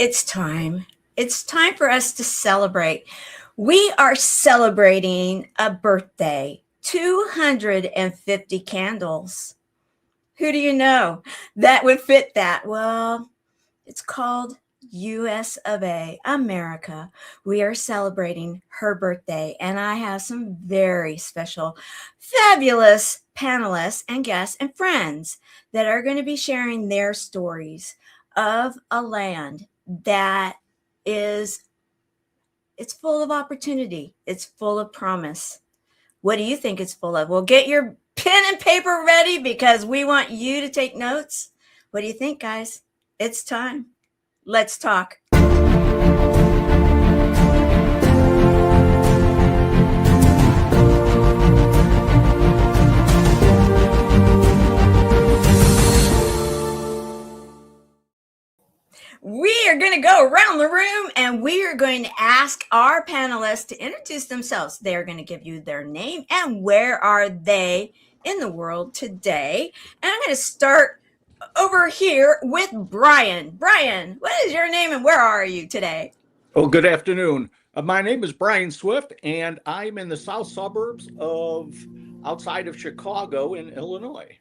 It's time. It's time for us to celebrate. We are celebrating a birthday, 250 candles. Who do you know that would fit that? Well, it's called US of A, America. We are celebrating her birthday, and I have some very special, fabulous panelists and guests and friends that are going to be sharing their stories of a land that is it's full of opportunity. It's full of promise. What do you think it's full of? Well, get your pen and paper ready because we want you to take notes. What do you think, guys? It's time. Let's talk. We are going to go around the room and we are going to ask our panelists to introduce themselves. They're going to give you their name and where are they in the world today. And I'm going to start over here with Brian. Brian, what is your name and where are you today? Oh, good afternoon. My name is Brian Swift, and I'm in the south suburbs of outside of Chicago in Illinois.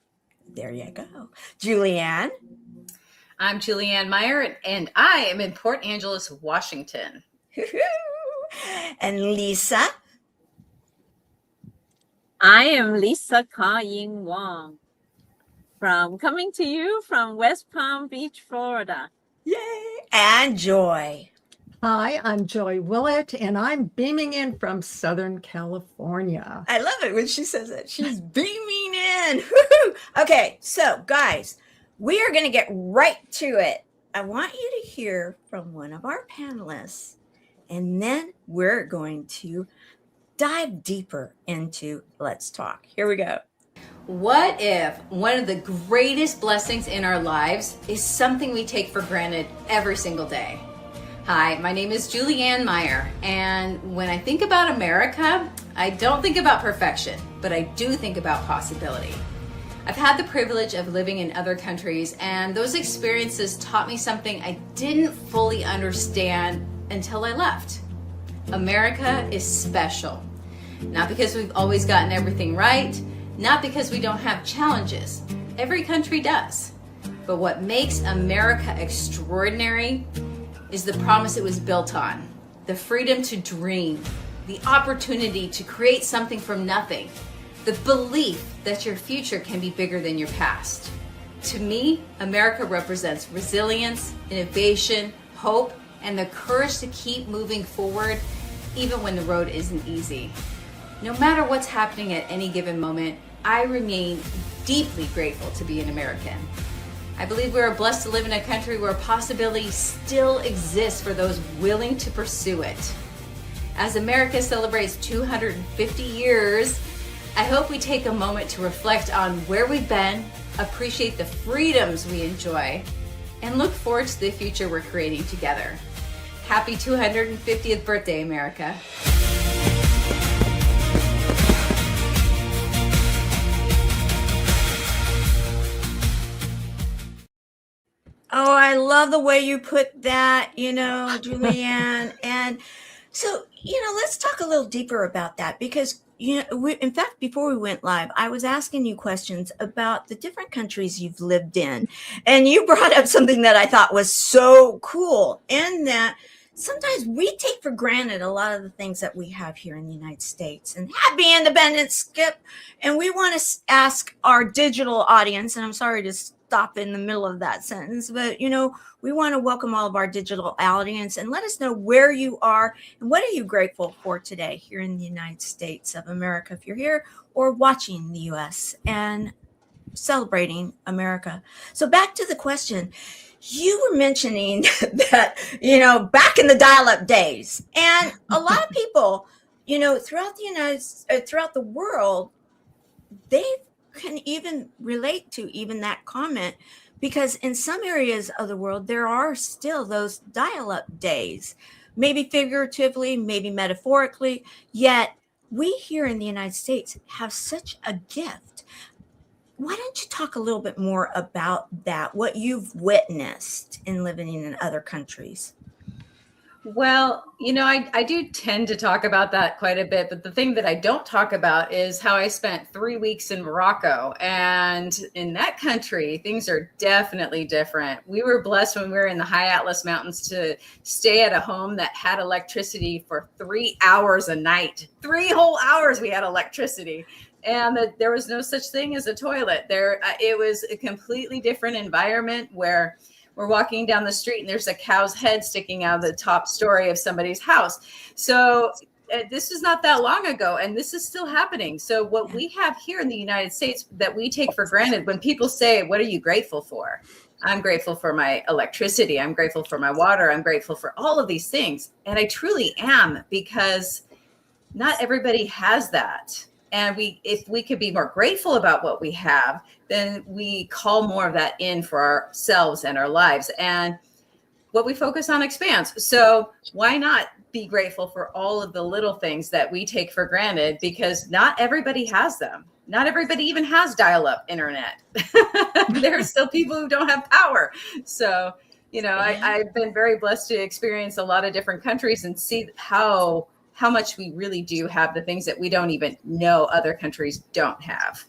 There you go. Julianne. I'm Julianne Meyer, and I am in Port Angeles, Washington. And Lisa. I am Lisa Ka-Ying Wong, coming to you from West Palm Beach, Florida. Yay! And Joy. Hi, I'm Joy Willett, and I'm beaming in from Southern California. I love it when she says that. She's beaming in. Woo-hoo. Okay, so guys, we are going to get right to it. I want you to hear from one of our panelists, and then we're going to dive deeper into Let's Talk. Here we go. What if one of the greatest blessings in our lives is something we take for granted every single day? Hi, my name is Julianne Meyer, and when I think about America, I don't think about perfection, but I do think about possibility. I've had the privilege of living in other countries, and those experiences taught me something I didn't fully understand until I left. America is special. Not because we've always gotten everything right, not because we don't have challenges. Every country does. But what makes America extraordinary is the promise it was built on, the freedom to dream, the opportunity to create something from nothing, the belief that your future can be bigger than your past. To me, America represents resilience, innovation, hope, and the courage to keep moving forward even when the road isn't easy. No matter what's happening at any given moment, I remain deeply grateful to be an American. I believe we are blessed to live in a country where possibility still exists for those willing to pursue it. As America celebrates 250 years, I hope we take a moment to reflect on where we've been, appreciate the freedoms we enjoy, and look forward to the future we're creating together. Happy 250th birthday, America. Oh, I love the way you put that, Julianne. And so, let's talk a little deeper about that because, in fact, before we went live, I was asking you questions about the different countries you've lived in. And you brought up something that I thought was so cool in that sometimes we take for granted a lot of the things that we have here in the United States. And happy Independence, Skip. And we want to ask our digital audience, and I'm sorry to stop in the middle of that sentence, but we want to welcome all of our digital audience and let us know where you are and what are you grateful for today here in the United States of America, if you're here or watching the US and celebrating America. So back to the question. You were mentioning that, back in the dial-up days, and a lot of people, throughout the world, they can even relate to even that comment because in some areas of the world, there are still those dial-up days, maybe figuratively, maybe metaphorically, yet we here in the United States have such a gift. Why don't you talk a little bit more about that, what you've witnessed in living in other countries. Well, I do tend to talk about that quite a bit, but the thing that I don't talk about is how I spent 3 weeks in Morocco. And in that country, things are definitely different. We were blessed when we were in the high Atlas Mountains to stay at a home that had electricity for 3 hours a night. 3 whole hours we had electricity. And that there was no such thing as a toilet. It was a completely different environment where we're walking down the street and there's a cow's head sticking out of the top story of somebody's house. So this is not that long ago, and this is still happening. So what we have here in the United States that we take for granted, when people say, what are you grateful for? I'm grateful for my electricity. I'm grateful for my water. I'm grateful for all of these things. And I truly am, because not everybody has that. And if we could be more grateful about what we have, then we call more of that in for ourselves and our lives. And what we focus on expands. So why not be grateful for all of the little things that we take for granted? Because not everybody has them. Not everybody even has dial-up internet. There are still people who don't have power. So, I've been very blessed to experience a lot of different countries and see how much we really do have the things that we don't even know other countries don't have.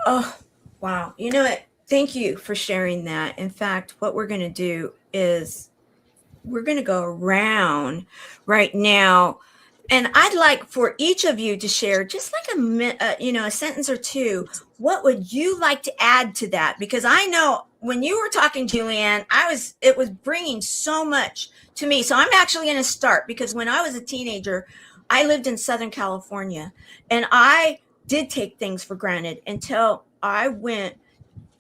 Oh, wow. You know what? Thank you for sharing that. In fact, what we're going to do is we're going to go around right now. And I'd like for each of you to share just like a sentence or two. What would you like to add to that? Because I know when you were talking, Julianne, it was bringing so much to me. So I'm actually going to start, because when I was a teenager, I lived in Southern California, and I did take things for granted until I went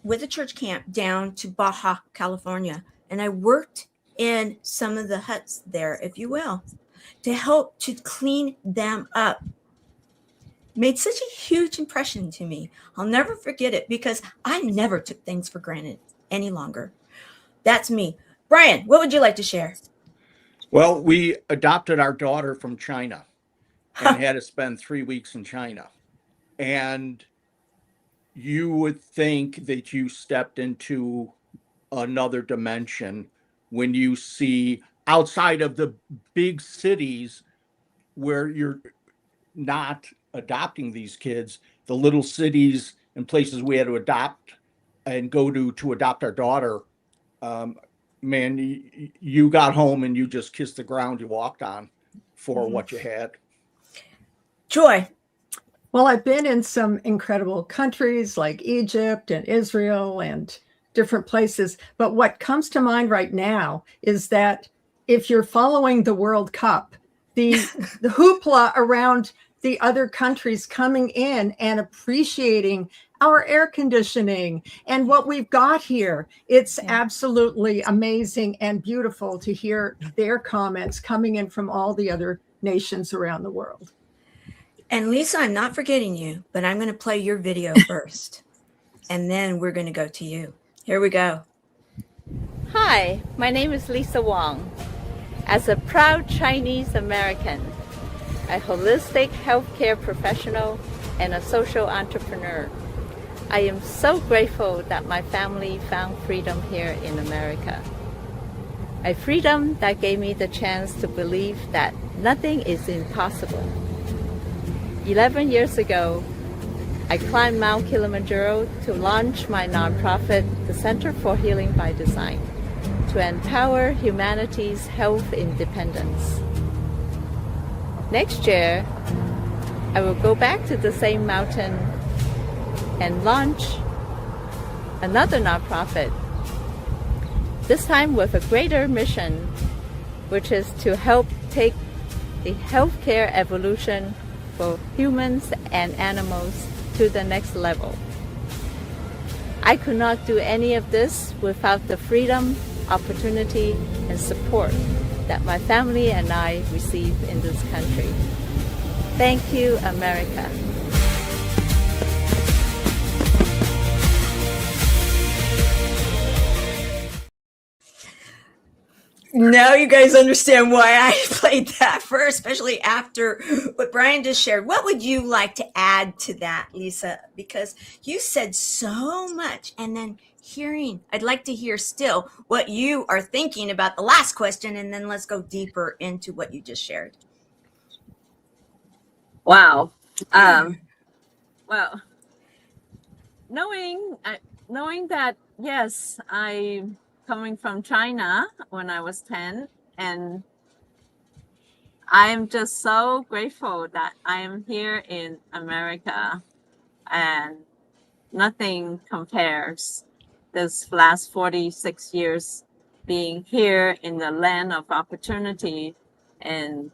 with a church camp down to Baja California, and I worked in some of the huts there, if you will, to help to clean them up. Made such a huge impression to me. I'll never forget it, because I never took things for granted any longer. That's me. Brian, what would you like to share? Well, we adopted our daughter from China and had to spend 3 weeks in China. And you would think that you stepped into another dimension when you see outside of the big cities where you're not adopting these kids, the little cities and places we had to adopt and go to adopt our daughter. Man, you got home and you just kissed the ground you walked on for what you had. Joy. Well, I've been in some incredible countries like Egypt and Israel and different places. But what comes to mind right now is that if you're following the World Cup, the hoopla around the other countries coming in and appreciating our air conditioning and what we've got here. It's absolutely amazing and beautiful to hear their comments coming in from all the other nations around the world. And Lisa, I'm not forgetting you, but I'm going to play your video first, and then we're going to go to you. Here we go. Hi, my name is Lisa Wong. As a proud Chinese American, a holistic healthcare professional, and a social entrepreneur, I am so grateful that my family found freedom here in America. A freedom that gave me the chance to believe that nothing is impossible. 11 years ago, I climbed Mount Kilimanjaro to launch my nonprofit, the Center for Healing by Design, to empower humanity's health independence. Next year, I will go back to the same mountain and launch another nonprofit, this time with a greater mission, which is to help take the healthcare evolution for humans and animals to the next level. I could not do any of this without the freedom, opportunity, and support that my family and I receive in this country. Thank you, America. now you guys understand why I played that first, especially after what Brian just shared. What would you like to add to that, Lisa? Because you said so much, and then I'd like to hear still what you are thinking about the last question, and then let's go deeper into what you just shared. Wow. Well, knowing that, yes, I'm coming from China when I was 10, and I'm just so grateful that I am here in America, and nothing compares this last 46 years being here in the land of opportunity. And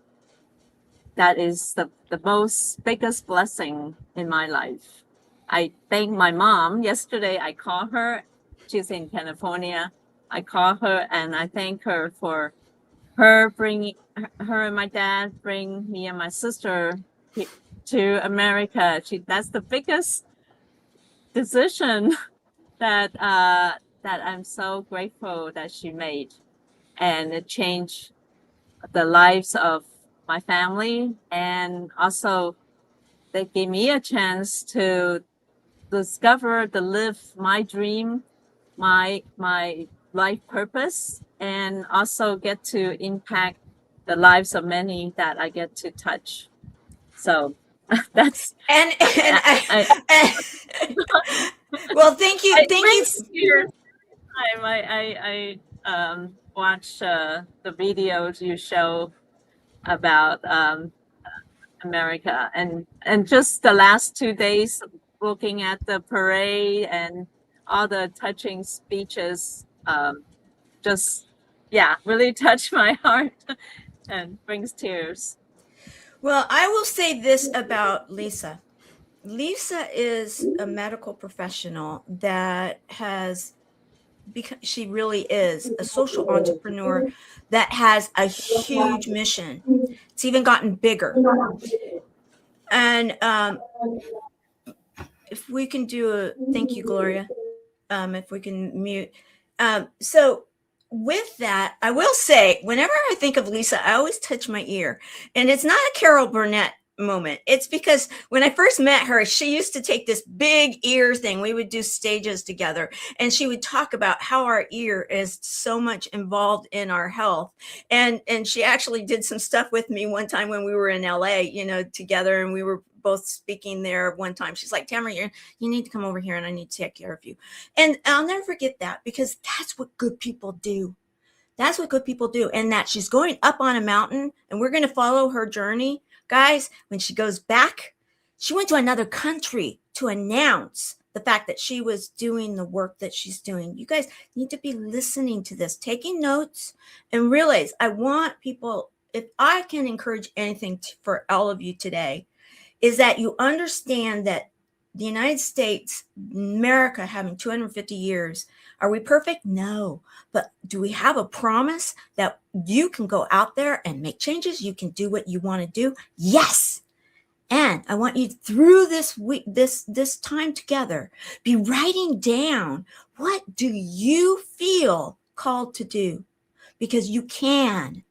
that is the most biggest blessing in my life. I thank my mom. Yesterday I called her. She's in California. I called her and I thank her for her bringing her and my dad bring me and my sister to America. That's the biggest decision that I'm so grateful that she made, and it changed the lives of my family, and also they gave me a chance to discover live my dream, my life purpose, and also get to impact the lives of many that I get to touch. So that's well, thank you. Years time I watch the videos you show about America, and just the last 2 days looking at the parade and all the touching speeches, just really touched my heart and brings tears. Well, I will say this about Lisa. Lisa is a medical professional that has become, she really is a social entrepreneur that has a huge mission. It's even gotten bigger. And if we can do a thank you, Gloria, if we can mute. So with that, I will say, whenever I think of Lisa, I always touch my ear. And it's not a Carol Burnett moment. It's because when I first met her, she used to take this big ear thing. We would do stages together, and she would talk about how our ear is so much involved in our health. And she actually did some stuff with me one time when we were in LA, together, and we were both speaking there one time. She's like, Tamara, you need to come over here and I need to take care of you. And I'll never forget that, because that's what good people do. That's what good people do. And that she's going up on a mountain, and we're going to follow her journey. Guys, when she goes back, she went to another country to announce the fact that she was doing the work that she's doing. You guys need to be listening to this, taking notes, and realize, I want people, if I can encourage anything for all of you today, is that you understand that the United States, America, having 250 years, are we perfect? No. But do we have a promise that you can go out there and make changes? You can do what you want to do? Yes. And I want you, through this week, this time together, be writing down, what do you feel called to do? Because you can.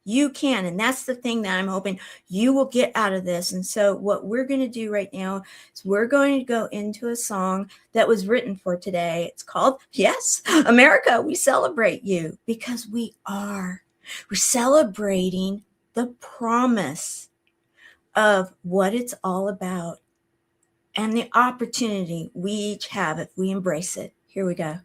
You can. And that's the thing that I'm hoping you will get out of this. And so what we're going to do right now is we're going to go into a song that was written for today. It's called, yes, America, we celebrate you, because we are. We're celebrating the promise of what it's all about and the opportunity we each have if we embrace it. Here we go.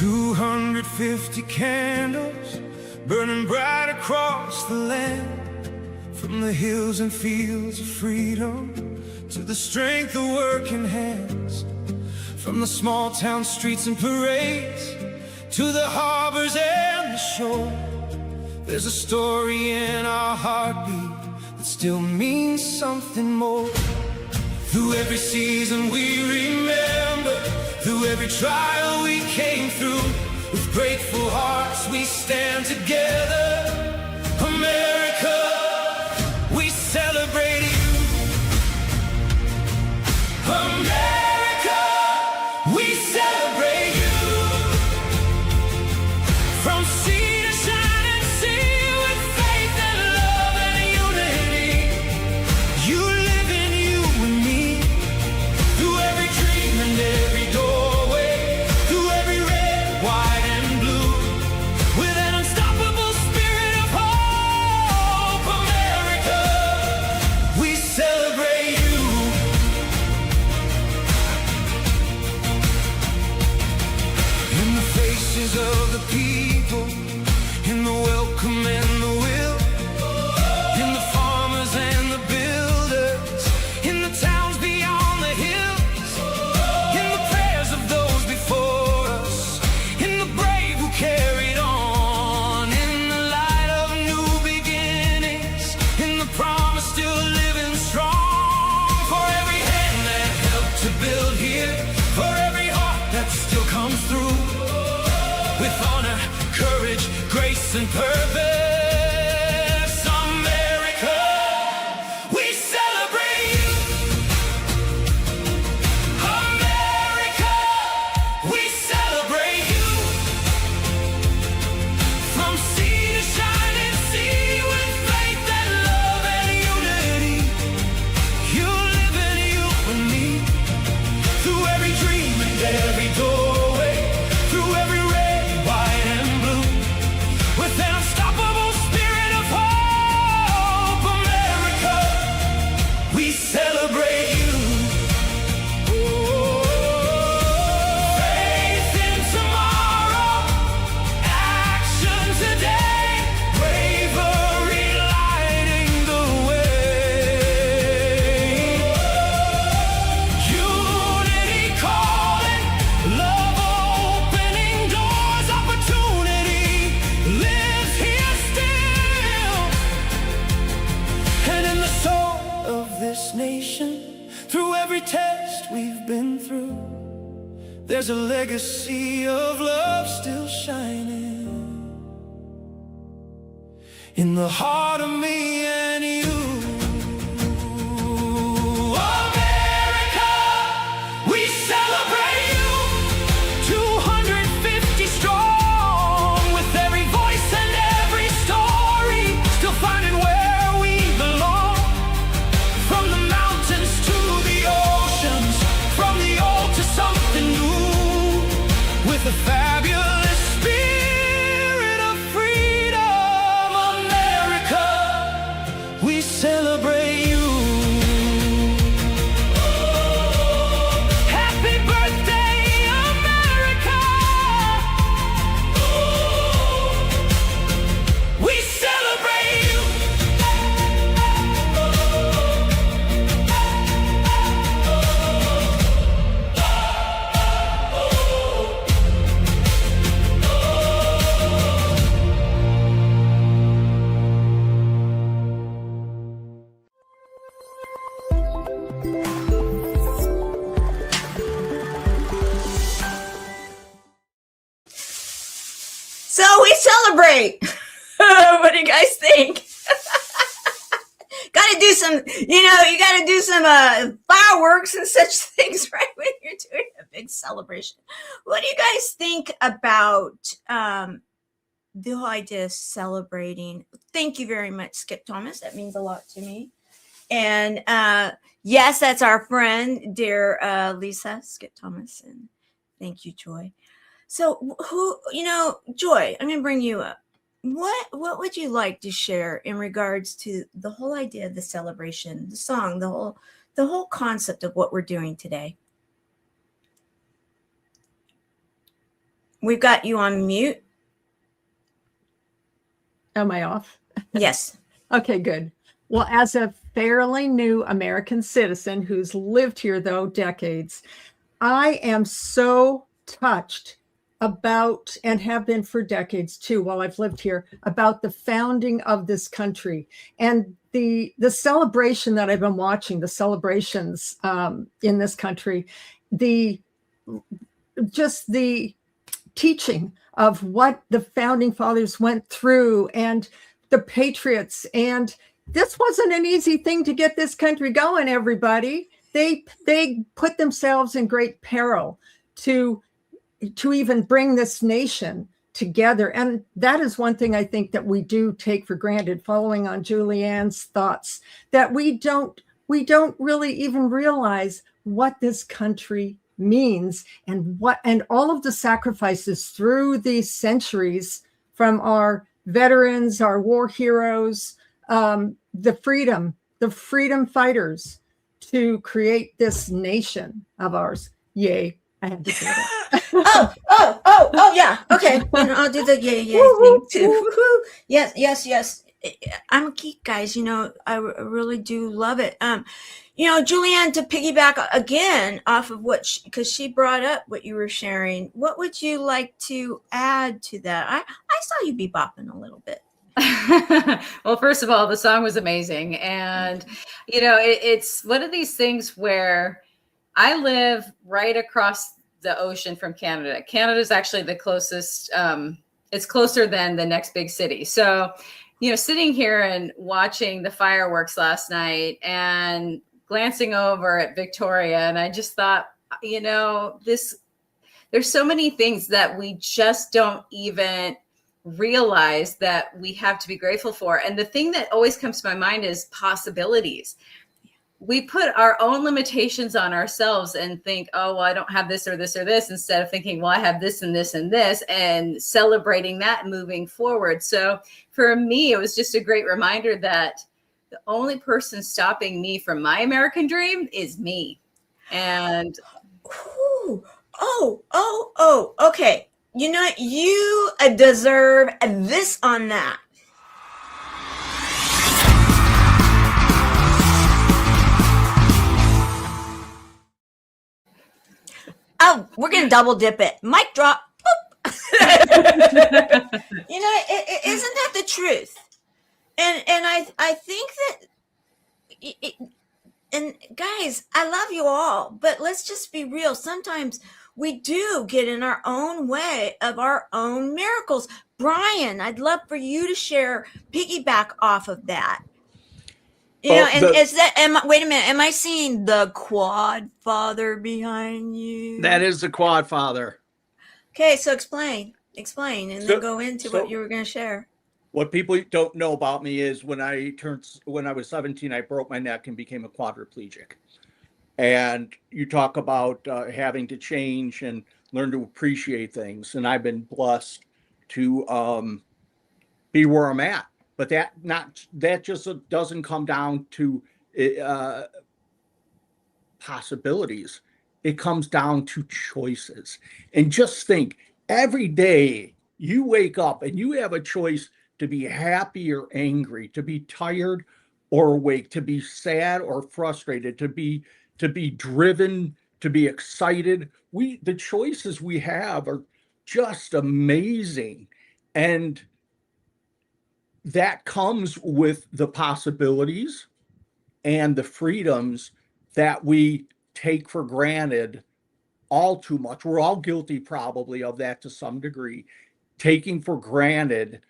250 candles burning bright across the land, from the hills and fields of freedom to the strength of working hands, from the small town streets and parades to the harbors and the shore. There's a story in our heartbeat that still means something more. Through every season we remember, through every trial we came through, with grateful hearts we stand together. America, we celebrate you. America, we celebrate you. From sea to shining sea, with faith and love and unity, you live in you and me. Through every dream and every doorway, through every red, white and blue, with an unstoppable spirit of hope. America, we celebrate you. In the faces of the people, in the welcome and the will, in the farmers and the builders, in the towns beyond the hills, in the prayers of those before us, in the brave who carried on, in the light of new beginnings, in the promise still living strong. For every hand that helped to build here, for every heart that still comes through, with honor, courage, grace, and purpose. America, we celebrate you. America, we celebrate you. From sea to shining sea, with faith and love and unity, you live in you and me. Through every dream and every doorway, through every red, white and blue, with an unstoppable spirit of hope. America, we celebrate you. Faith in tomorrow, action today, bravery lighting the way. Unity calling, love opening doors, opportunity lives here still. And in the soul of this nation, through every test we've been through, there's a legacy of love still shining in the heart of me and you. America, we celebrate you. 250 strong, with every voice and every story, still finding where we belong. From the mountains to the oceans, from the old to something new, with a fabulous spirit of freedom. America, we celebrate you. Happy birthday, America. We celebrate you. So we celebrate. What do you guys think? Got to do some, you got to do some fireworks and such things, right? When you're doing a big celebration. What do you guys think about the whole idea of celebrating? Thank you very much, Skip Thomas. That means a lot to me. And yes, that's our friend, dear Lisa Skip Thomas. And thank you, Joy. So Joy, I'm going to bring you up. What would you like to share in regards to the whole idea of the celebration, the song, the whole concept of what we're doing today? We've got you on mute. Am I off? Yes. Okay, good. Well, as a fairly new American citizen who's lived here, though, decades, I am so touched about, and have been for decades too, while I've lived here, about the founding of this country and the celebration that I've been watching, the celebrations in this country, just the teaching of what the founding fathers went through and the patriots. And this wasn't an easy thing to get this country going, everybody. They put themselves in great peril to even bring this nation together. And that is one thing I think that we do take for granted, following on Julianne's thoughts, that we don't really even realize what this country means and all of the sacrifices through these centuries from our veterans, our war heroes, the freedom fighters to create this nation of ours. Yay. I had to say that. oh, yeah. Okay. I'll do the yay thing too. Woo-hoo. Yes. I'm a geek, guys. I really do love it. Julianne, to piggyback again off of because she brought up what you were sharing, what would you like to add to that? I saw you be bopping a little bit. Well, first of all, the song was amazing. And, it's one of these things where I live right across the ocean from Canada. Canada is actually the closest. It's closer than the next big city. So, sitting here and watching the fireworks last night and glancing over at Victoria, and I just thought, there's so many things that we just don't even realize that we have to be grateful for. And the thing that always comes to my mind is possibilities. We put our own limitations on ourselves and think, oh, well, I don't have this or this or this, instead of thinking, well, I have this and this and this, and celebrating that and moving forward. So for me, it was just a great reminder that the only person stopping me from my American dream is me. And okay. You deserve this on that. Oh, we're going to double dip it. Mic drop. Isn't that the truth? And I think that, and guys, I love you all, but let's just be real. Sometimes we do get in our own way of our own miracles. Brian, I'd love for you to piggyback off of that. Wait a minute, am I seeing the quad father behind you? That is the quad father. Okay, so explain, and then go into what you were going to share. What people don't know about me is when I was 17, I broke my neck and became a quadriplegic. And you talk about having to change and learn to appreciate things. And I've been blessed to be where I'm at. But that just doesn't come down to possibilities. It comes down to choices. And just think, every day you wake up and you have a choice to be happy or angry, to be tired or awake, to be sad or frustrated, to be driven, to be excited. The choices we have are just amazing. And that comes with the possibilities and the freedoms that we take for granted all too much. We're all guilty probably of that to some degree, taking for granted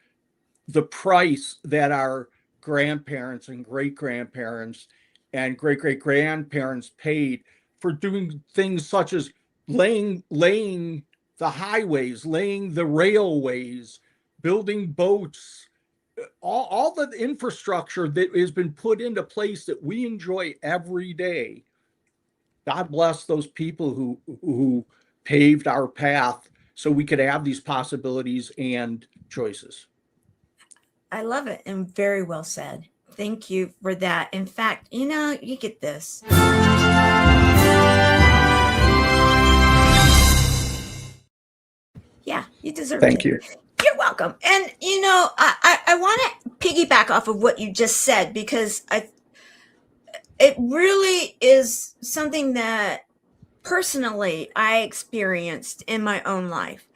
the price that our grandparents and great-grandparents and great-great-grandparents paid for doing things such as laying the highways, laying the railways, building boats, all the infrastructure that has been put into place that we enjoy every day. God bless those people who paved our path so we could have these possibilities and choices. I love it, and very well said. Thank you for that. In fact, you get this. Yeah, you deserve it. Thank you. You're welcome. And I want to piggyback off of what you just said, because it really is something that personally I experienced in my own life.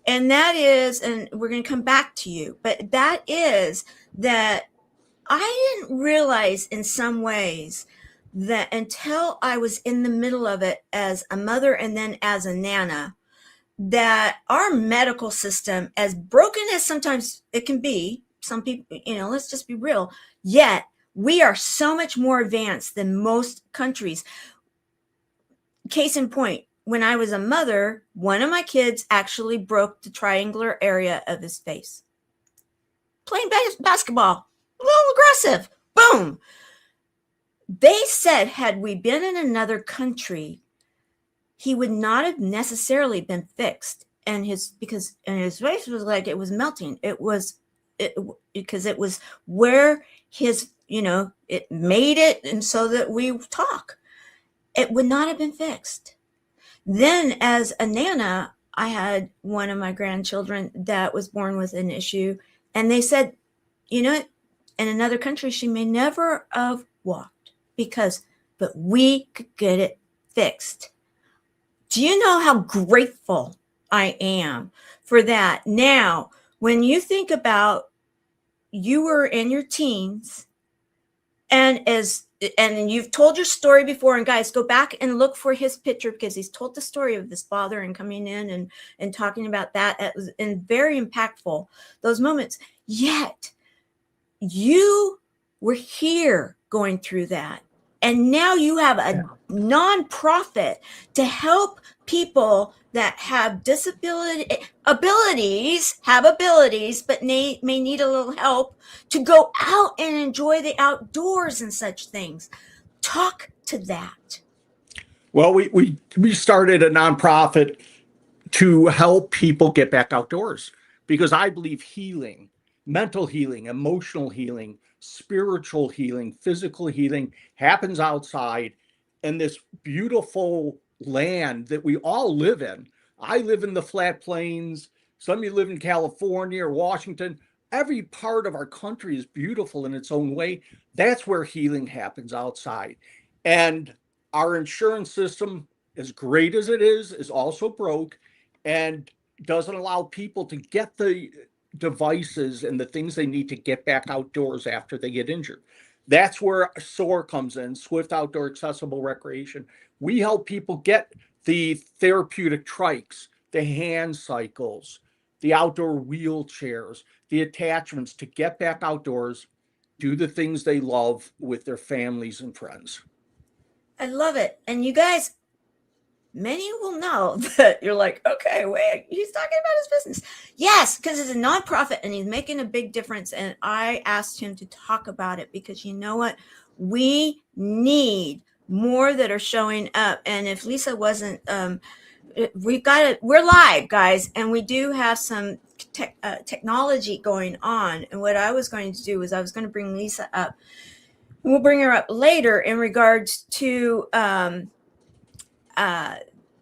And that is, and we're going to come back to you, but that is that I didn't realize in some ways that until I was in the middle of it as a mother and then as a nana, that our medical system, as broken as sometimes it can be, some people, let's just be real, yet we are so much more advanced than most countries. Case in point, when I was a mother, one of my kids actually broke the triangular area of his face. Playing basketball, a little aggressive, boom. They said, had we been in another country, he would not have necessarily been fixed. And his face was like it was melting. Because it was where his, it made it, and so that we talk. It would not have been fixed. Then as a nana, I had one of my grandchildren that was born with an issue, and they said, in another country, she may never have walked but we could get it fixed. Do you know how grateful I am for that? Now, when you think about you were in your teens, and you've told your story before, and guys, go back and look for his picture, because he's told the story of this father and coming in and talking about that. It was very impactful, those moments. Yet you were here going through that. And now you have a nonprofit to help people that have abilities, but may need a little help to go out and enjoy the outdoors and such things. Talk to that. Well, we started a nonprofit to help people get back outdoors, because I believe healing, mental healing, emotional healing, spiritual healing, physical healing happens outside in this beautiful land that we all live in. I live in the flat plains. Some of you live in California or Washington. Every part of our country is beautiful in its own way. That's where healing happens, outside. And our insurance system, as great as it is also broke, and doesn't allow people to get the devices and the things they need to get back outdoors after they get injured. That's where SOAR comes in, Swift Outdoor Accessible Recreation. We help people get the therapeutic trikes, the hand cycles, the outdoor wheelchairs, the attachments to get back outdoors, do the things they love with their families and friends. I love it. And you guys, many will know that you're like, okay, wait, he's talking about his business. Yes, because it's a nonprofit and he's making a big difference. And I asked him to talk about it because you know what? We need more that are showing up. And if Lisa wasn't, we're live, guys, and we do have some technology going on. And what I was going to do was I was going to bring Lisa up. We'll bring her up later in regards to the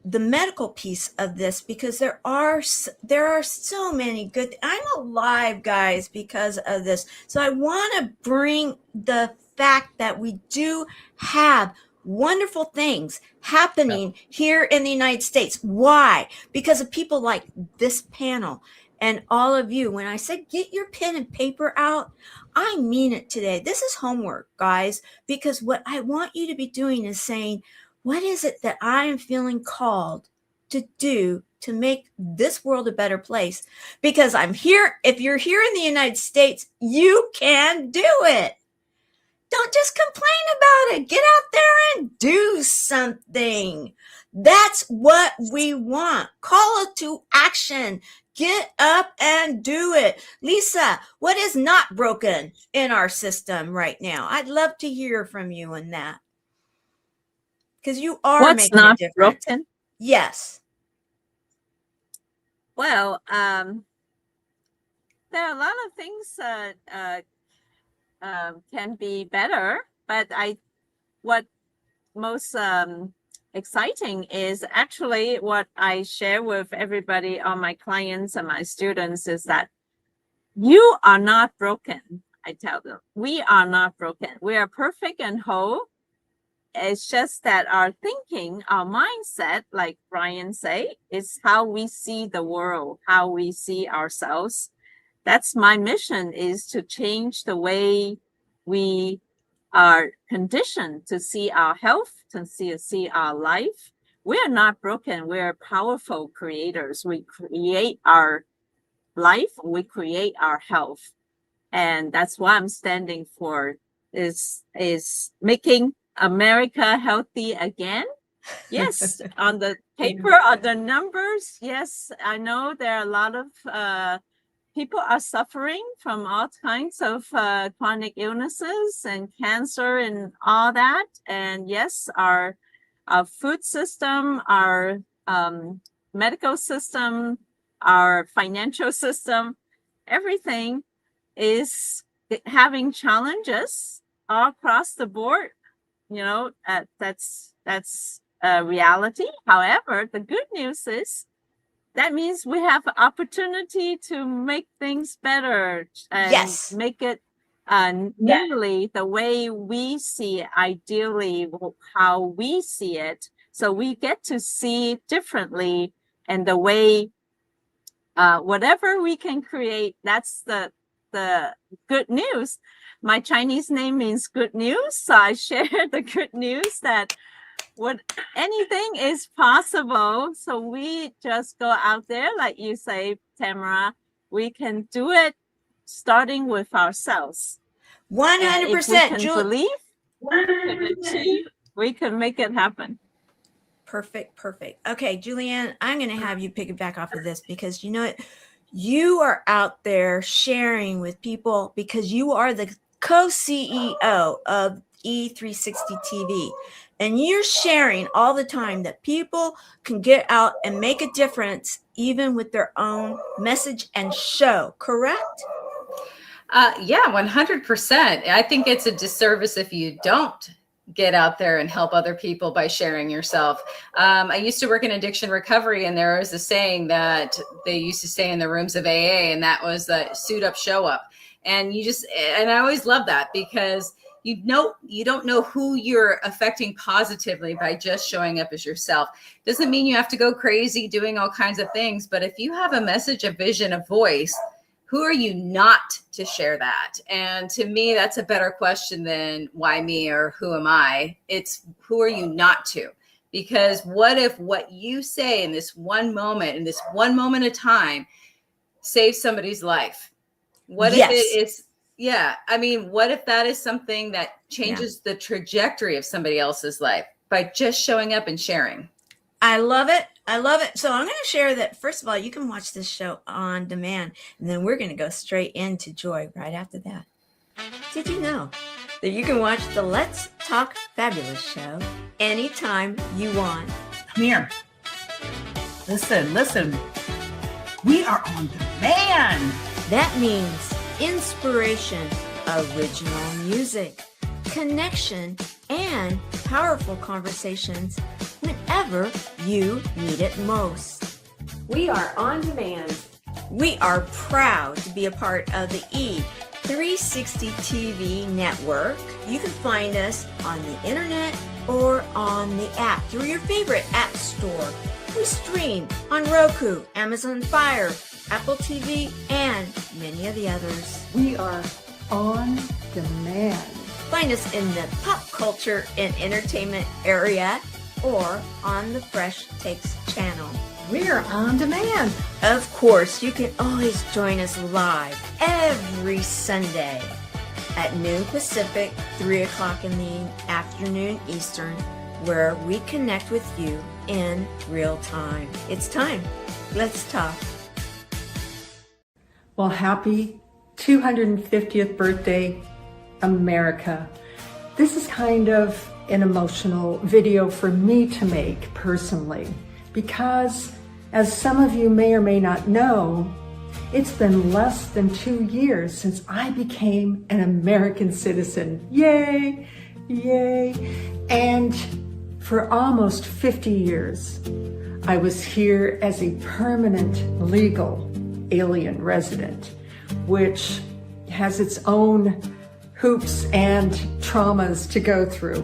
medical piece of this, because there are so many good. I'm alive, guys, because of this. So I want to bring the fact that we do have wonderful things happening here in the United States. Why? Because of people like this panel and all of you. When I said get your pen and paper out, I mean it today. This is homework, guys, because what I want you to be doing is saying, what is it that I am feeling called to do to make this world a better place? Because I'm here. If you're here in the United States, you can do it. Don't just complain about it. Get out there and do something. That's what we want. Call it to action. Get up and do it. Lisa, what is not broken in our system right now? I'd love to hear from you on that. Because you are What's making not a difference. broken? Yes. Well, there are a lot of things that can be better, but what most exciting is actually what I share with everybody, all my clients and my students, is that you are not broken. I tell them, we are not broken. We are perfect and whole. It's just that our thinking, our mindset, like Brian say, is how we see the world, how we see ourselves. That's my mission, is to change the way we are conditioned to see our health, to see our life. We are not broken. We are powerful creators. We create our life. We create our health. And that's what I'm standing for, is making America healthy again. Yes, on the paper, on the numbers, yes, I know there are a lot of people are suffering from all kinds of chronic illnesses and cancer and all that. And yes, our food system, our medical system, our financial system, everything is having challenges all across the board. You know, that's a reality. However, the good news is that means we have opportunity to make things better and Yes. make it nearly the way we see it, ideally how we see it. So we get to see it differently, and the way whatever we can create, that's the good news. My Chinese name means good news, so I share the good news that anything is possible. So we just go out there, like you say, Tamara, we can do it starting with ourselves. 100%. If we can believe, we can achieve, we can make it happen. Perfect. Okay, Julianne, I'm going to have you piggyback off of this, because you know what? You are out there sharing with people because you are the co-CEO of E360 TV. And you're sharing all the time that people can get out and make a difference, even with their own message and show, correct? Yeah, 100%. I think it's a disservice if you don't get out there and help other people by sharing yourself. I used to work in addiction recovery, and there was a saying that they used to say in the rooms of AA, and that was suit up, show up. And and I always love that, because you don't know who you're affecting positively by just showing up as yourself. Doesn't mean you have to go crazy doing all kinds of things, but if you have a message, a vision, a voice, who are you not to share that? And to me, that's a better question than why me or who am I? It's who are you not to? Because what if what you say in this one moment of time, saves somebody's life? What if it is, what if that is something that changes the trajectory of somebody else's life by just showing up and sharing? I love it. So I'm going to share that, first of all, you can watch this show on demand, and then we're going to go straight into Joy right after that. Did you know that you can watch the Let's Talk Fabulous show anytime you want? Come here. Listen. We are on demand. That means inspiration, original music, connection, and powerful conversations whenever you need it most. We are on demand. We are proud to be a part of the E360 TV network. You can find us on the internet or on the app through your favorite app store. We stream on Roku, Amazon Fire, Apple TV, and many of the others. We are on demand. Find us in the pop culture and entertainment area or on the Fresh Takes channel. We're on demand. Of course, you can always join us live every Sunday at noon Pacific, 3 o'clock in the afternoon Eastern, where we connect with you in real time. It's time. Let's talk. Well, happy 250th birthday, America. This is kind of an emotional video for me to make personally, because as some of you may or may not know, it's been less than 2 years since I became an American citizen. Yay, yay. And for almost 50 years, I was here as a permanent legal alien resident, which has its own hoops and traumas to go through.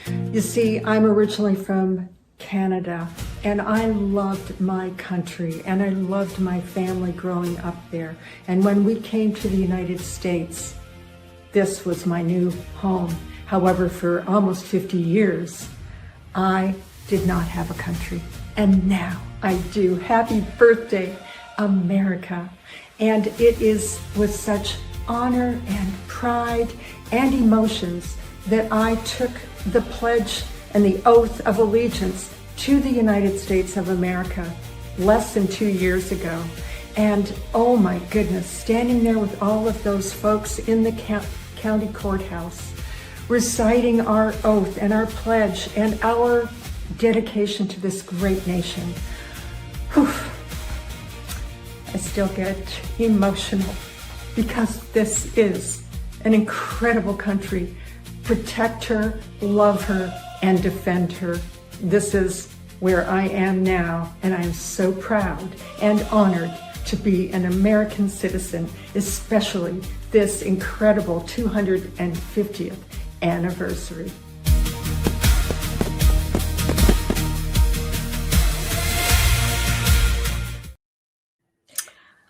You see, I'm originally from Canada, and I loved my country, and I loved my family growing up there. And when we came to the United States, this was my new home. However, for almost 50 years, I did not have a country. And now I do. Happy birthday, America. And it is with such honor and pride and emotions that I took the pledge and the oath of allegiance to the United States of America less than 2 years ago. And oh my goodness, standing there with all of those folks in the county courthouse, reciting our oath and our pledge and our dedication to this great nation. Whew. I still get emotional because this is an incredible country. Protect her, love her, and defend her. This is where I am now, and I am so proud and honored to be an American citizen, especially this incredible 250th anniversary.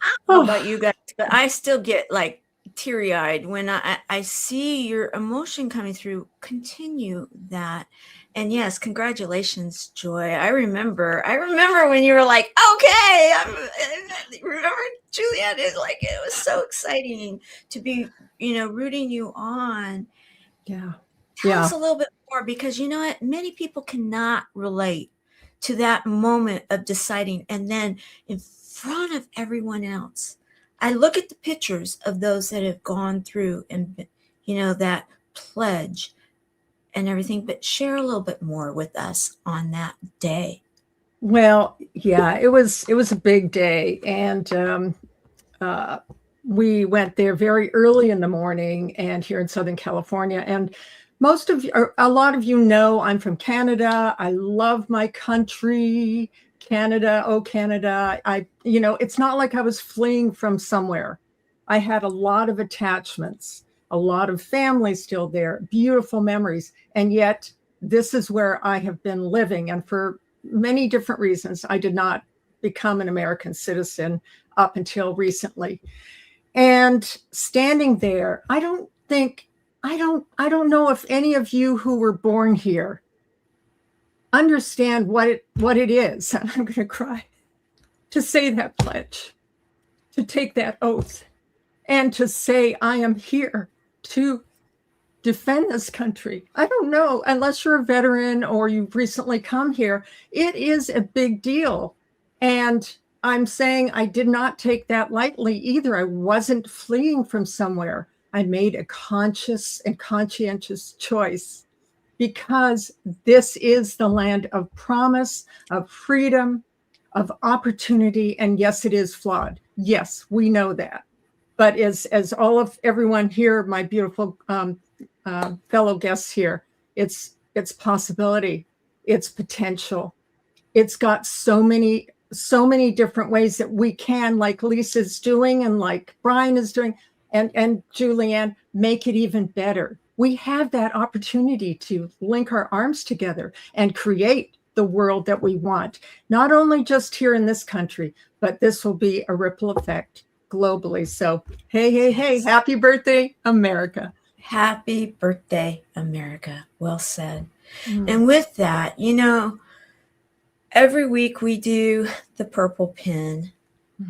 I don't know about you guys, but I still get like teary-eyed when I see your emotion coming through. Continue that. And yes, congratulations, Joy. I remember when you were like, okay, remember Juliet is like, it was so exciting to be, rooting you on. Yeah. Tell us a little bit more, because you know what? Many people cannot relate to that moment of deciding, and then in front of everyone else. I look at the pictures of those that have gone through and, that pledge and everything, but share a little bit more with us on that day. Well, yeah, it was a big day, and we went there very early in the morning, and here in Southern California. And most of you, or a lot of you know, I'm from Canada. I love my country, Canada. Oh, Canada. It's not like I was fleeing from somewhere. I had a lot of attachments, a lot of family still there, beautiful memories. And yet this is where I have been living. And for many different reasons, I did not become an American citizen up until recently. And standing there, I don't know if any of you who were born here understand what it is. And I'm going to cry, to say that pledge, to take that oath, and to say, I am here to defend this country. I don't know, unless you're a veteran or you've recently come here, it is a big deal. And I'm saying I did not take that lightly either. I wasn't fleeing from somewhere. I made a conscious and conscientious choice, because this is the land of promise, of freedom, of opportunity. And yes, it is flawed. Yes, we know that. But as everyone here, my beautiful fellow guests here, it's possibility, it's potential. It's got so many different ways that we can, like Lisa's doing and like Brian is doing, and Julianne, make it even better. We have that opportunity to link our arms together and create the world that we want, not only just here in this country, but this will be a ripple effect globally. So, hey, happy birthday, America. Happy birthday, America. Well said. And with that, every week we do the Purple Pin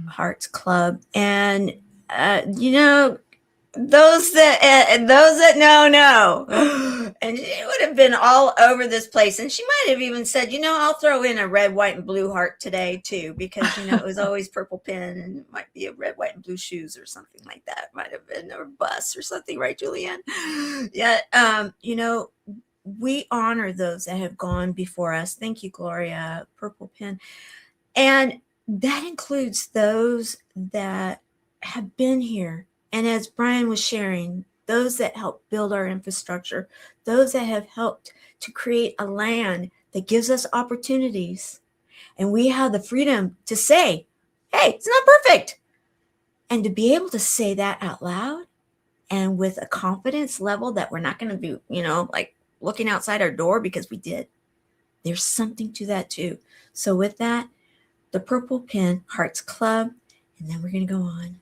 Hearts Club, and those that know. And she would have been all over this place, and she might have even said, I'll throw in a red, white, and blue heart today too, because it was always purple pin, and it might be a red, white, and blue shoes or something like that. It might have been a bus or something, right, Julianne? Yeah. We honor those that have gone before us. Thank you, Gloria. Purple pin. And that includes those that have been here. And as Brian was sharing, those that helped build our infrastructure, those that have helped to create a land that gives us opportunities. And we have the freedom to say, hey, it's not perfect. And to be able to say that out loud and with a confidence level that we're not going to be, like looking outside our door, because we did. There's something to that too. So with that, the Purple Pin Hearts Club, and then we're going to go on.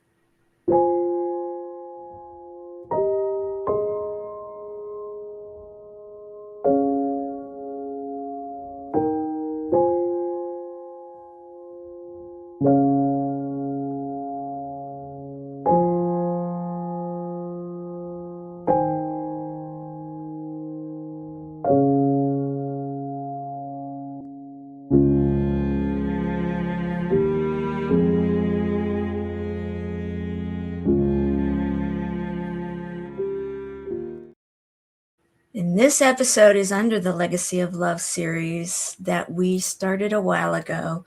And this episode is under the Legacy of Love series that we started a while ago,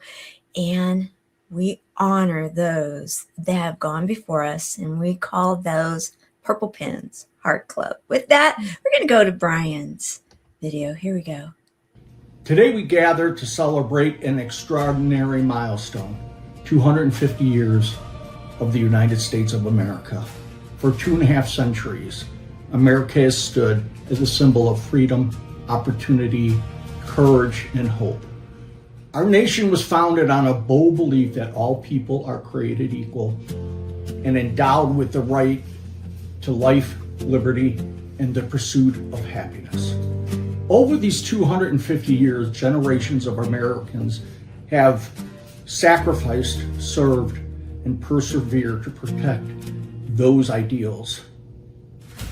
and we honor those that have gone before us, and we call those Purple Pins Heart Club. With that, we're going to go to Brian's video. Here we go. Today we gather to celebrate an extraordinary milestone, 250 years of the United States of America. For 2.5 centuries, America has stood as a symbol of freedom, opportunity, courage, and hope. Our nation was founded on a bold belief that all people are created equal and endowed with the right to life, liberty, and the pursuit of happiness. Over these 250 years, generations of Americans have sacrificed, served, and persevered to protect those ideals.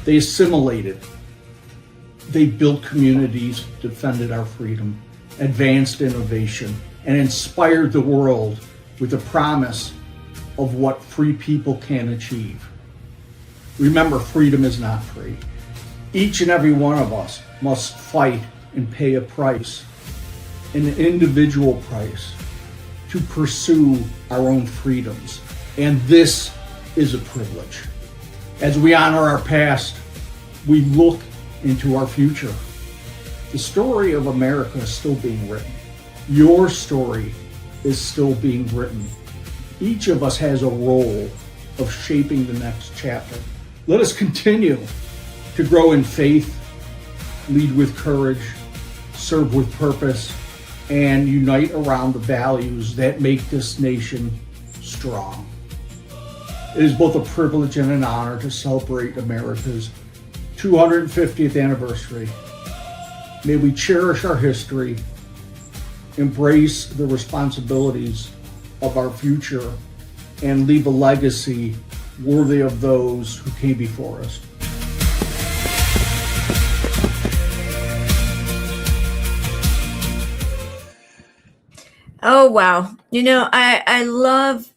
They assimilated, they built communities, defended our freedom, advanced innovation, and inspired the world with the promise of what free people can achieve. Remember, freedom is not free. Each and every one of us must fight and pay a price, an individual price, to pursue our own freedoms. And this is a privilege. As we honor our past, we look into our future. The story of America is still being written. Your story is still being written. Each of us has a role of shaping the next chapter. Let us continue to grow in faith, lead with courage, serve with purpose, and unite around the values that make this nation strong. It is both a privilege and an honor to celebrate America's 250th anniversary. May we cherish our history, embrace the responsibilities of our future, and leave a legacy worthy of those who came before us. Oh, wow. You know, I love,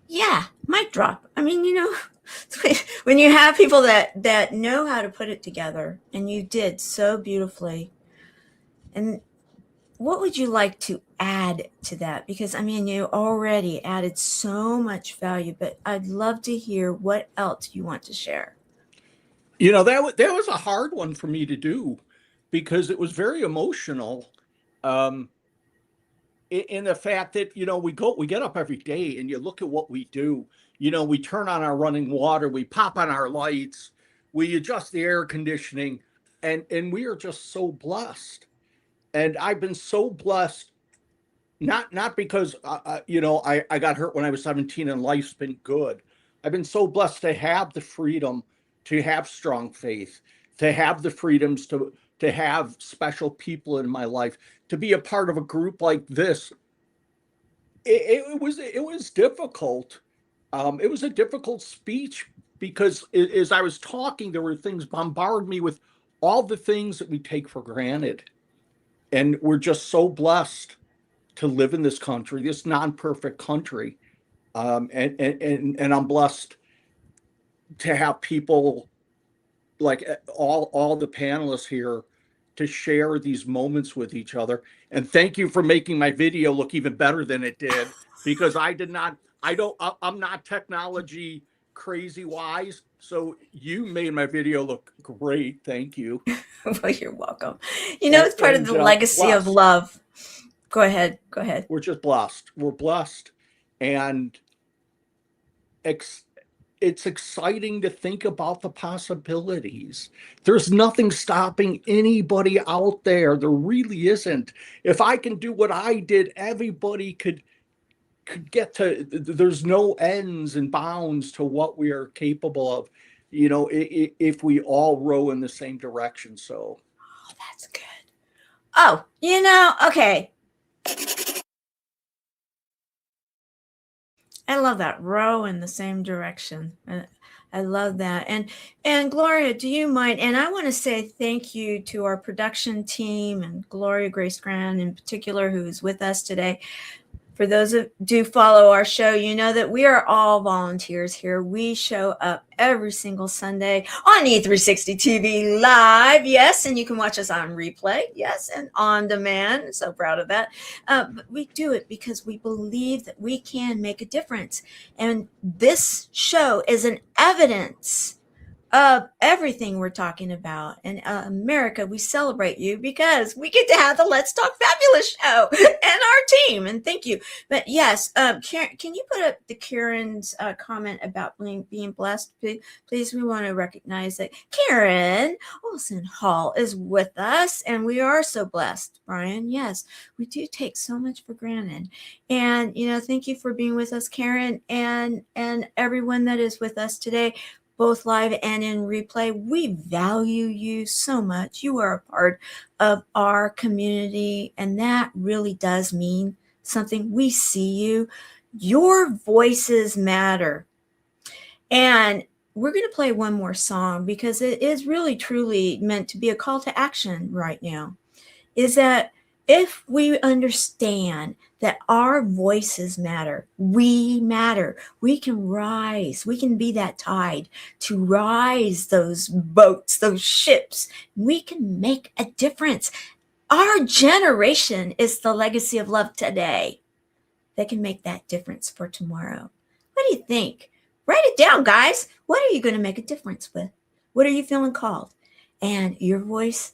yeah, mic drop. I mean, you know, when you have people that know how to put it together, and you did so beautifully. And what would you like to add to that? Because, I mean, you already added so much value, but I'd love to hear what else you want to share. You know, that was a hard one for me to do because it was very emotional. In the fact that, you know, we get up every day and you look at what we do. You know, we turn on our running water, we pop on our lights, we adjust the air conditioning, and we are just so blessed. And I've been so blessed, not because you know, I got hurt when I was 17 and life's been good. I've been so blessed to have the freedom to have strong faith, to have the freedoms to have special people in my life, to be a part of a group like this. It was difficult. It was a difficult speech because as I was talking, there were things bombarded me with all the things that we take for granted. And we're just so blessed to live in this country, this non-perfect country. And I'm blessed to have people like all the panelists here to share these moments with each other. And thank you for making my video look even better than it did, because I'm not technology crazy wise. So you made my video look great. Thank you. Well, you're welcome. You know, it's part of the legacy of love. Go ahead. We're just blessed. We're blessed. And it's exciting to think about the possibilities. There's nothing stopping anybody out there. There really isn't. If I can do what I did, everybody could get to. There's no ends and bounds to what we are capable of, if we all row in the same direction. So That's good. Oh, okay. I love that. Row in the same direction. I love that. And Gloria, do you mind? And I want to say thank you to our production team and Gloria Grace Grant in particular, who is with us today. For those who do follow our show, you know that we are all volunteers here. We show up every single Sunday on E360 TV Live. Yes, and you can watch us on replay. Yes, and on demand. So proud of that. But we do it because we believe that we can make a difference. And this show is an evidence of everything we're talking about. And America, we celebrate you because we get to have the Let's Talk Fabulous show and our team. And thank you. But yes, Karen, can you put up the Karen's comment about being blessed? Please, we want to recognize that Karen Olson Hall is with us, and we are so blessed, Brian. Yes, we do take so much for granted. And, thank you for being with us, Karen, and everyone that is with us today, both live and in replay. We value you so much. You are a part of our community, and that really does mean something. We see you. Your voices matter. And we're going to play one more song because it is really truly meant to be a call to action right now. Is that if we understand that our voices matter, we matter, we can rise, we can be that tide to rise those boats, those ships. We can make a difference. Our generation is the legacy of love today that can make that difference for tomorrow. What do you think? Write it down, guys. What are you going to make a difference with? What are you feeling called? And your voice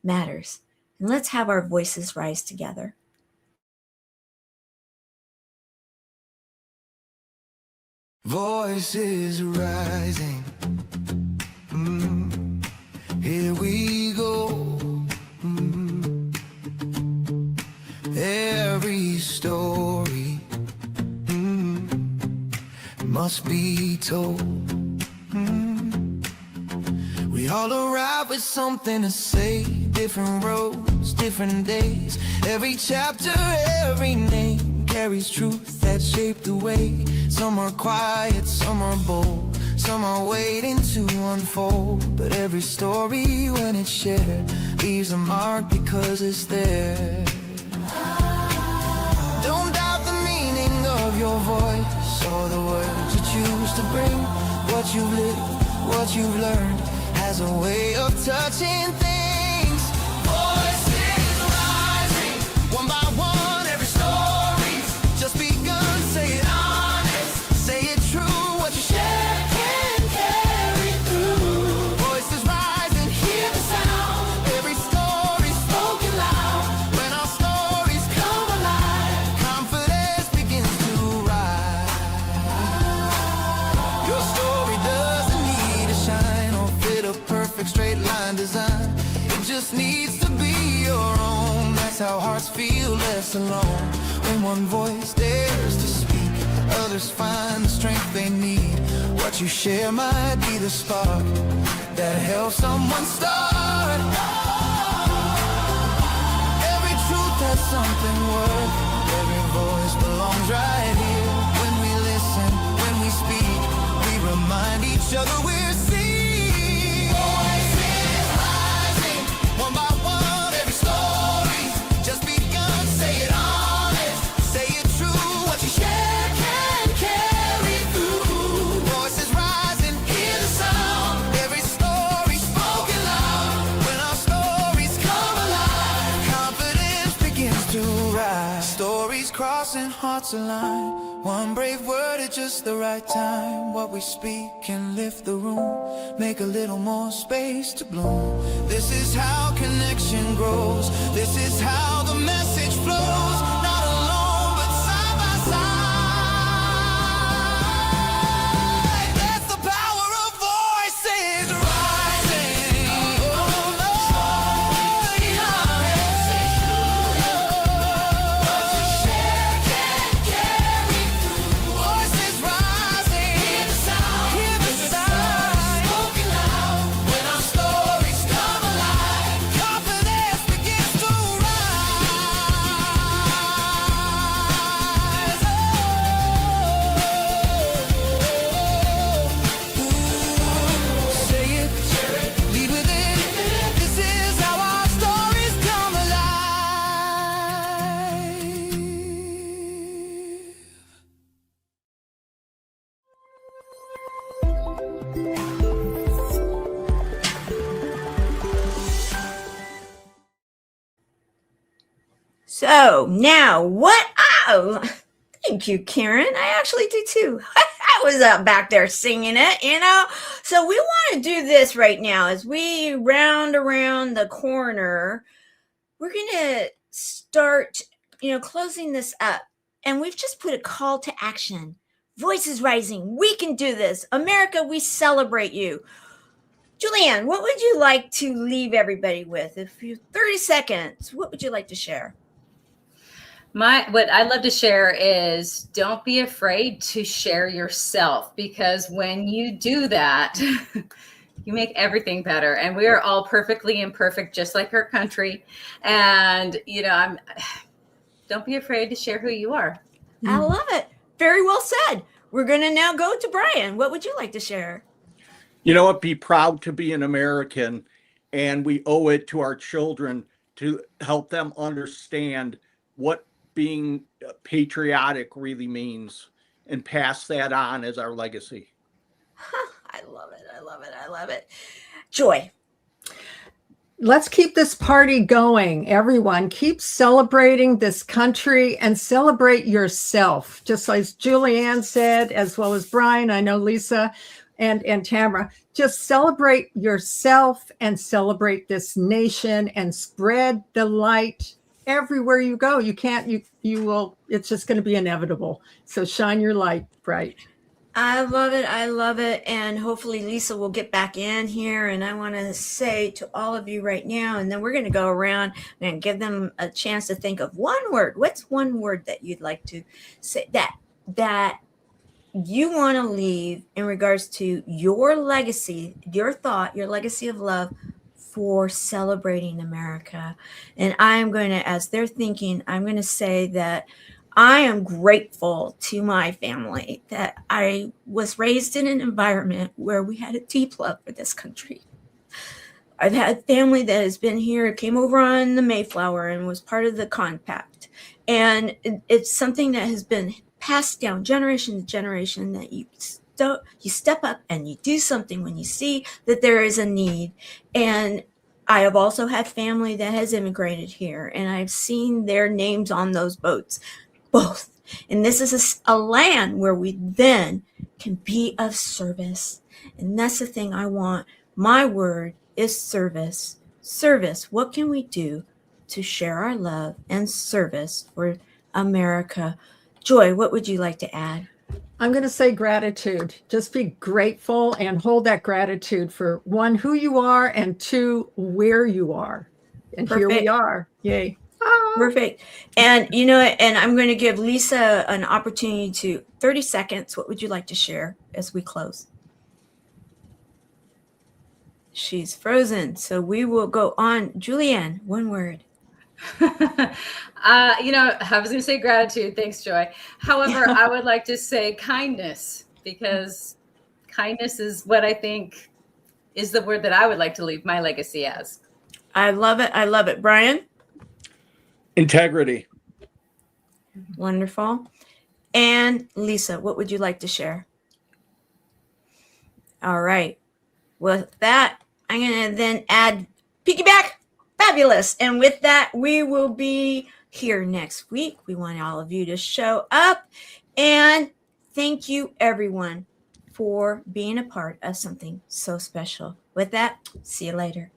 matters. And let's have our voices rise together. Voices rising. Here we go. Every story must be told. We all arrive with something to say. Different roads, different days. Every chapter, every name carries truth that shaped the way. Some are quiet, some are bold, some are waiting to unfold. But every story, when it's shared, leaves a mark because it's there. Don't doubt the meaning of your voice or the words you choose to bring. What you've lived, what you've learned has a way of touching things. Voices rising, one by one, every story's just begun. Say it honest, say it true. What you share can carry through. Voices rising, hear the sound. Every story spoken loud. When our stories come alive, confidence begins to rise. Your story doesn't need to shine or fit a perfect straight line design. It just needs to be your own. That's how hearts feel less alone. When one voice dares to speak, others find the strength they need. What you share might be the spark that helps someone start. Every truth has something worth. Every voice belongs right here. When we listen, when we speak, we remind each other we're seen. Voices rising, one by one, every story just begun. Say it honest, say it true. What you share can carry through. Voices rising, hear the sound. Every story spoken loud. When our stories come alive, confidence begins to rise. Stories crossing, hearts align. One brave word at just the right time. What we speak can lift the room, make a little more space to bloom. This is how connection grows. This is how the message flows. Not alone, but side by side. That's the So now what? Oh, thank you, Karen. I actually do too. I was up back there singing it, you know. So we want to do this right now as we round around the corner. We're going to start, closing this up. And we've just put a call to action. Voices rising. We can do this. America, we celebrate you. Julianne, what would you like to leave everybody with? If you 30 seconds, what would you like to share? What I'd love to share is don't be afraid to share yourself, because when you do that, you make everything better. And we are all perfectly imperfect, just like our country. And, don't be afraid to share who you are. I love it. Very well said. We're going to now go to Brian. What would you like to share? You know what? Be proud to be an American, and we owe it to our children to help them understand what being patriotic really means and pass that on as our legacy. I love it. I love it. I love it. Joy. Let's keep this party going. Everyone, keep celebrating this country and celebrate yourself. Just like Julianne said, as well as Brian, I know Lisa and Tamara, just celebrate yourself and celebrate this nation and spread the light everywhere you go. You will, it's just going to be inevitable. So shine your light bright. I love it. I love it. And hopefully Lisa will get back in here. And I want to say to all of you right now, and then we're going to go around and give them a chance to think of one word. What's one word that you'd like to say that you want to leave in regards to your legacy, your thought, your legacy of love for celebrating America? And I'm going to, as they're thinking, I'm going to say that I am grateful to my family that I was raised in an environment where we had a deep love for this country. I've had family that has been here, came over on the Mayflower and was part of the compact. And it's something that has been passed down generation to generation, that you step up and you do something when you see that there is a need. And I have also had family that has immigrated here, and I've seen their names on those boats. Both. And this is a land where we then can be of service. And that's the thing I want. My word is service. Service. What can we do to share our love and service for America? Joy, what would you like to add? I'm going to say gratitude. Just be grateful and hold that gratitude for one, who you are, and two, where you are. And Perfect. Here we are. Yay. Perfect. And and I'm going to give Lisa an opportunity to 30 seconds. What would you like to share as we close? She's frozen. So we will go on. Julianne, one word. I was going to say gratitude. Thanks, Joy. However, I would like to say kindness, because kindness is what I think is the word that I would like to leave my legacy as. I love it. I love it. Brian? Integrity. Wonderful. And Lisa, what would you like to share? All right. With that, I'm going to then add piggyback. Fabulous. And with that, we will be here next week. We want all of you to show up. And thank you, everyone, for being a part of something so special. With that, see you later.